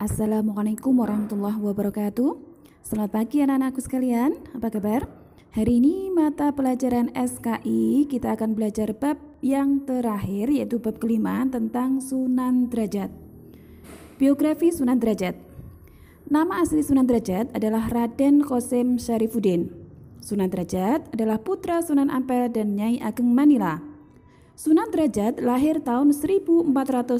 Assalamualaikum warahmatullahi wabarakatuh. Selamat pagi anak-anakku sekalian, apa kabar? Hari ini mata pelajaran SKI kita akan belajar bab yang terakhir, yaitu bab kelima tentang Sunan Derajat. Biografi Sunan Derajat. Nama asli Sunan Derajat adalah Raden Qasim Syarifuddin. Sunan Derajat adalah putra Sunan Ampel dan Nyai Ageng Manila. Sunan Derajat lahir tahun 1470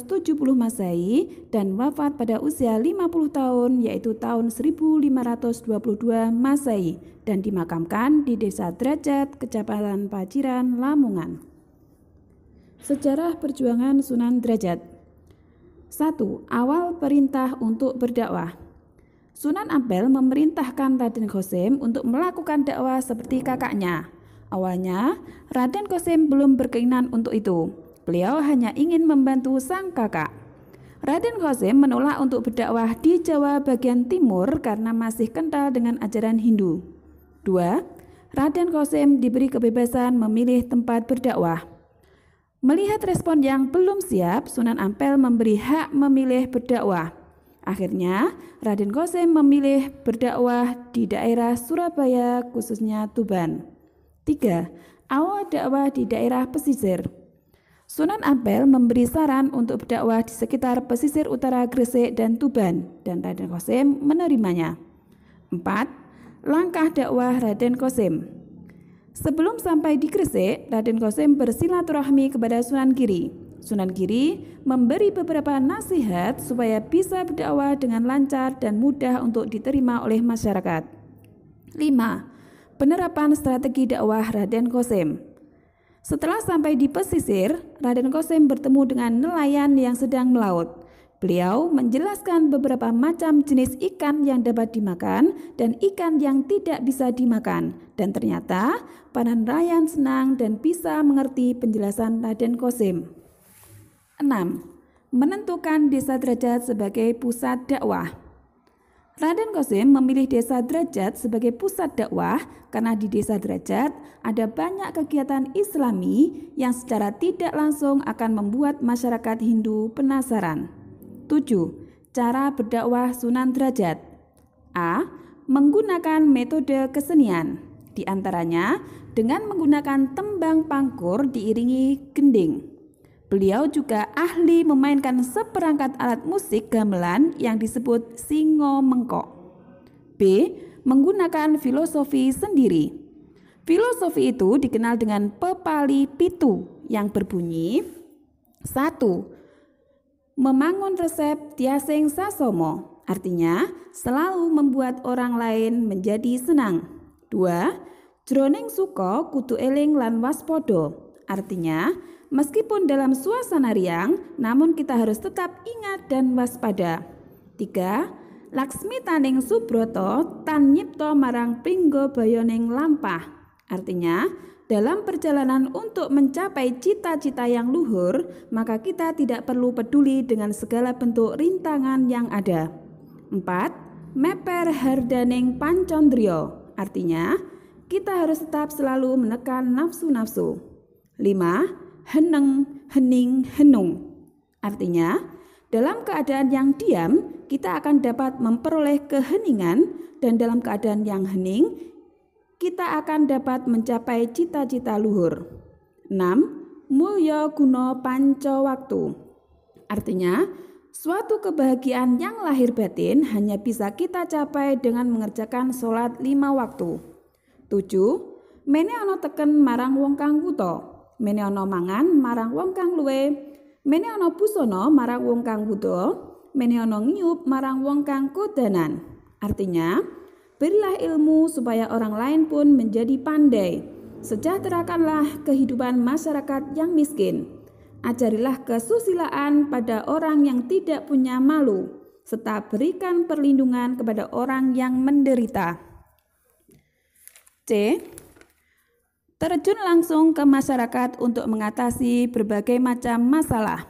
Masehi dan wafat pada usia 50 tahun, yaitu tahun 1522 Masehi, dan dimakamkan di Desa Derajat, Kecamatan Paciran, Lamongan. Sejarah perjuangan Sunan Derajat. 1. Awal perintah untuk berdakwah. Sunan Ampel memerintahkan Raden Qasim untuk melakukan dakwah seperti kakaknya. Awalnya, Raden Qasim belum berkeinginan untuk itu. Beliau hanya ingin membantu sang kakak. Raden Qasim menolak untuk berdakwah di Jawa bagian timur karena masih kental dengan ajaran Hindu. 2. Raden Qasim diberi kebebasan memilih tempat berdakwah. Melihat respon yang belum siap, Sunan Ampel memberi hak memilih berdakwah. Akhirnya, Raden Qasim memilih berdakwah di daerah Surabaya, khususnya Tuban. 3. Awal dakwah di daerah pesisir. Sunan Ampel memberi saran untuk berdakwah di sekitar pesisir utara Gresik dan Tuban, dan Raden Qasim menerimanya. 4. Langkah dakwah Raden Qasim. Sebelum sampai di Gresik, Raden Qasim bersilaturahmi kepada Sunan Giri. Sunan Giri memberi beberapa nasihat supaya bisa berdakwah dengan lancar dan mudah untuk diterima oleh masyarakat. 5. Penerapan strategi dakwah Raden Qasim. Setelah sampai di pesisir, Raden Qasim bertemu dengan nelayan yang sedang melaut. Beliau menjelaskan beberapa macam jenis ikan yang dapat dimakan dan ikan yang tidak bisa dimakan. Dan ternyata para nelayan senang dan bisa mengerti penjelasan Raden Qasim. 6. Menentukan Desa Derajat sebagai pusat dakwah. Raden Qasim memilih Desa Derajat sebagai pusat dakwah karena di Desa Derajat ada banyak kegiatan Islami yang secara tidak langsung akan membuat masyarakat Hindu penasaran. 7. Cara berdakwah Sunan Derajat. A. Menggunakan metode kesenian, di antaranya dengan menggunakan tembang pangkur diiringi gending. Beliau juga ahli memainkan seperangkat alat musik gamelan yang disebut singo mengkok. B. Menggunakan filosofi sendiri. Filosofi itu dikenal dengan pepali pitu yang berbunyi 1. Memangun resep tiasing sasomo, artinya selalu membuat orang lain menjadi senang. 2. Jroning suko kudu eling lan waspodo, artinya meskipun dalam suasana riang, namun kita harus tetap ingat dan waspada. 3. Laksmi taning subroto tan nyipto marang pringgo bayoning lampah. Artinya, dalam perjalanan untuk mencapai cita-cita yang luhur, maka kita tidak perlu peduli dengan segala bentuk rintangan yang ada. 4. Meper hardaning pancondrio. Artinya, kita harus tetap selalu menekan nafsu-nafsu. 5. Heneng, hening, henung. Artinya, dalam keadaan yang diam, kita akan dapat memperoleh keheningan, dan dalam keadaan yang hening, kita akan dapat mencapai cita-cita luhur. 6. Mulya guna panca waktu. Artinya, suatu kebahagiaan yang lahir batin hanya bisa kita capai dengan mengerjakan sholat 5 waktu. 7. Mene ana teken marang wong kang wuta. Mene ana mangan marang wong kang luwe, mene ana busana marang wong kang wuda, mene ana ngiyup marang wong kang kodanan. Artinya, berilah ilmu supaya orang lain pun menjadi pandai. Sejahterakanlah kehidupan masyarakat yang miskin. Ajarilah kesusilaan pada orang yang tidak punya malu, serta berikan perlindungan kepada orang yang menderita. C. Terjun langsung ke masyarakat untuk mengatasi berbagai macam masalah.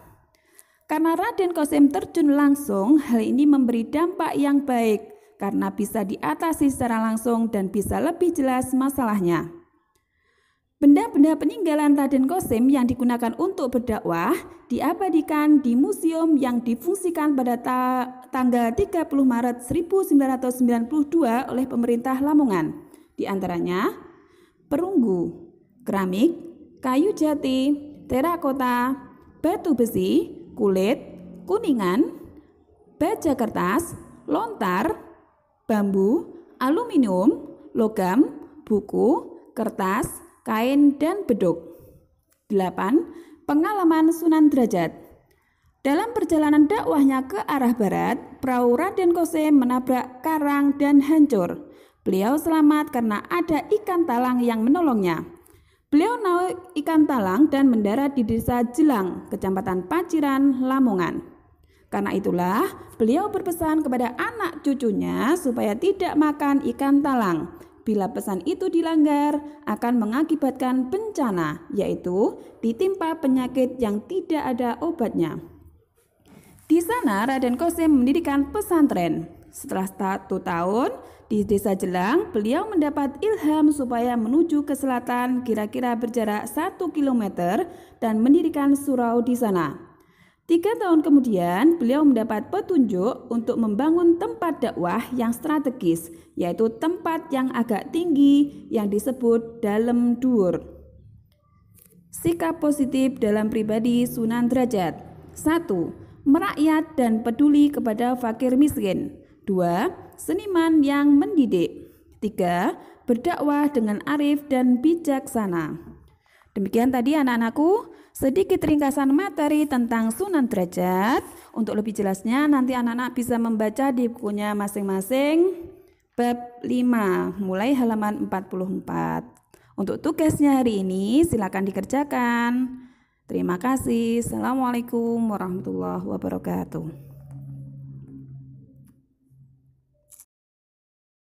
Karena Raden Qasim terjun langsung, hal ini memberi dampak yang baik karena bisa diatasi secara langsung dan bisa lebih jelas masalahnya. Benda-benda peninggalan Raden Qasim yang digunakan untuk berdakwah diabadikan di museum yang difungsikan pada tanggal 30 Maret 1992 oleh pemerintah Lamongan. Di antaranya perunggu, keramik, kayu jati, terakota, batu besi, kulit, kuningan, baja kertas, lontar, bambu, aluminium, logam, buku, kertas, kain, dan beduk. 8. Pengalaman Sunan Derajat. Dalam perjalanan dakwahnya ke arah barat, perahu Raden Qasim menabrak karang dan hancur. Beliau selamat karena ada ikan talang yang menolongnya. Beliau naik ikan talang dan mendarat di desa Jelang, Kecamatan Paciran, Lamongan. Karena itulah, beliau berpesan kepada anak cucunya supaya tidak makan ikan talang. Bila pesan itu dilanggar, akan mengakibatkan bencana, yaitu ditimpa penyakit yang tidak ada obatnya. Di sana, Raden Qasim mendirikan pesantren. Setelah 1 tahun di desa Jelang, beliau mendapat ilham supaya menuju ke selatan kira-kira berjarak 1 km dan mendirikan surau di sana. 3 tahun kemudian, beliau mendapat petunjuk untuk membangun tempat dakwah yang strategis, yaitu tempat yang agak tinggi yang disebut Dalem Dhuwur. Sikap positif dalam pribadi Sunan Derajat. 1. Merakyat dan peduli kepada fakir miskin. 2. Seniman yang mendidik. 3. Berdakwah dengan arif dan bijaksana. Demikian tadi anak-anakku, sedikit ringkasan materi tentang Sunan Derajat. Untuk lebih jelasnya nanti anak-anak bisa membaca di bukunya masing-masing bab 5 mulai halaman 44. Untuk tugasnya hari ini silakan dikerjakan. Terima kasih. Assalamualaikum warahmatullahi wabarakatuh.